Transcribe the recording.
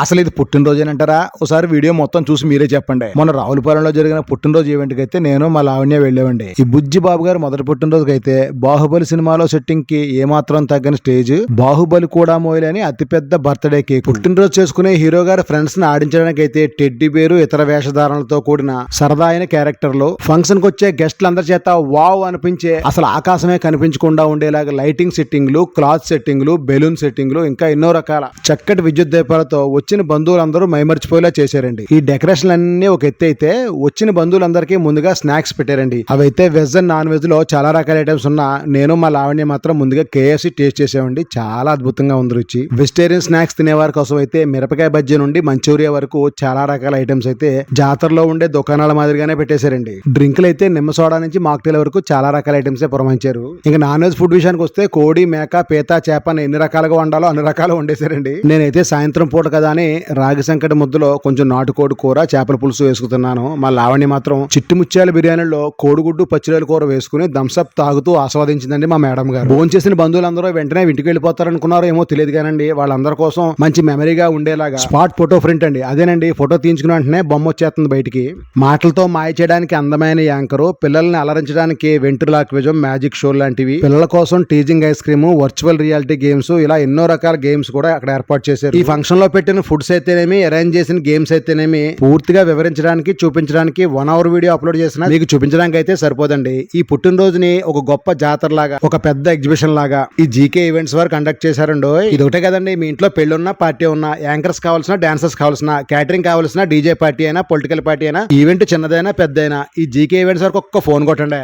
అసలు ఇది పుట్టినరోజేనంటారా? ఒకసారి వీడియో మొత్తం చూసి మీరే చెప్పండి. మొన్న రావులపాలెంలో జరిగిన పుట్టినరోజు ఈవెంట్ కి అయితే నేను మా లావణ్య వెళ్ళామండి. ఈ బుజ్జి బాబు గారు మొదటి పుట్టినరోజుకి అయితే బాహుబలి సినిమాలో సెట్టింగ్ కి ఏమాత్రం తగ్గని స్టేజ్, బాహుబలి కూడా మోయలేని అతిపెద్ద బర్త్డే కేక్, పుట్టినరోజు చేసుకునే హీరో గారి ఫ్రెండ్స్ ని ఆడించడానికి అయితే టెడ్డీ బేరు ఇతర వేషధారణలతో కూడిన సరదా అయిన క్యారెక్టర్లు, ఫంక్షన్ కి వచ్చే గెస్ట్లందరి చేత వావ్ అనిపించే అసలు ఆకాశమే కనిపించకుండా ఉండేలాగా లైటింగ్ సెట్టింగ్లు, క్లాత్ సెట్టింగ్లు, బెలూన్ సెట్టింగ్లు, ఇంకా ఎన్నో రకాల చక్కటి విద్యుత్ దీపాలతో వచ్చిన బంధువులందరూ మైమర్చిపోయేలా చేశారండి. ఈ డెకరేషన్ అన్ని ఒక ఎత్తు అయితే వచ్చిన బంధువులందరికీ ముందుగా స్నాక్స్ పెట్టారండి. అవైతే వెజ్ అండ్ నాన్ వెజ్ లో చాలా రకాల ఐటమ్స్ ఉన్నా నేను మా లావణ్య మాత్రం ముందుగా KFC టేస్ట్ చేసామండి. చాలా అద్భుతంగా ఉంది రుచి. వెజిటేరియన్ స్నాక్స్ తినేవారి కోసం అయితే మిరపకాయ బజ్జీ నుండి మంచూరియా వరకు చాలా రకాల ఐటమ్స్ అయితే జాతరలో ఉండే దుకాణాల మాదిరిగానే పెట్టేశారండి. డ్రింకులు అయితే నిమ్మ సోడా నుంచి మాక్టైల్ వరకు చాలా రకాల ఐటమ్స్ పురమాయించారు. ఇంకా నాన్ వెజ్ ఫుడ్ విషయానికి వస్తే కోడి, మేక, పీత, చేప అని ఎన్ని రకాలుగా వండాలో అన్ని రకాలు వండేశారండి. నేనైతే సాయంత్రం పూట కదా అని రాగి సంకటి ముద్దలో కొంచెం నాటుకోడి కూర, చేపల పులుసు వేసుకుతున్నాను. మా లావణ్య మాత్రం చిట్టుముత్యాల బిర్యానీలో కోడిగుడ్డు, పచ్చిరొయ్యల కూర వేసుకుని థమ్స్అప్ తాగుతూ ఆస్వాదించిందండి మా మేడం గారు. భోజనం చేసిన బంధువులందరూ వెంటనే ఇంటికి వెళ్ళిపోతారనుకున్నారో ఏమో తెలియదు కానండి, వాళ్ళందరి కోసం మంచి మెమరీగా ఉండేలాగా స్పాట్ ఫోటో ప్రింట్ అండి. అదేనండి, ఫోటో తీయించుకున్న వెంటనే బొమ్మ వచ్చేస్తుంది బయటికి. మాటలతో మాయ చేయడానికి అందమైన యాంకరు, పిల్లల్ని అలరించడానికి వెంట్రులాక్విజం, మ్యాజిక్ షో లాంటివి, పిల్లల కోసం teasing ice cream, virtual reality games, ఇలా ఎన్నో రకాల గేమ్స్ కూడా అక్కడ ఏర్పాటు చేశారు. ఈ ఫంక్షన్ లో పెట్టిన ఫుడ్స్ అయితేనేమి, అరేంజ్ చేసిన గేమ్స్ అయితేనేమి పూర్తిగా వివరించడానికి, చూపించడానికి 1 hour వీడియో అప్లోడ్ చేసిన మీకు చూపించడానికి అయితే సరిపోదండి. ఈ పుట్టినరోజుని ఒక గొప్ప జాతర లాగా, ఒక పెద్ద ఎగ్జిబిషన్ లాగా ఈ జీకే ఈవెంట్స్ వారు కండక్ట్ చేశారండో. ఇది ఒకటే కదండి, మీ ఇంట్లో పెళ్లి ఉన్నా, పార్టీ ఉన్నా, యాంకర్స్ కావాల్సిన, డాన్సర్స్ కావాల్సిన, క్యాటరింగ్ కావాల్సిన, డీజే పార్టీ అయినా, పొలిటికల్ పార్టీ అయినా, ఈవెంట్ చిన్నదైనా పెద్దైనా ఈ జీకే ఈవెంట్స్ వరకు ఒక్క ఫోన్ కొట్టండి.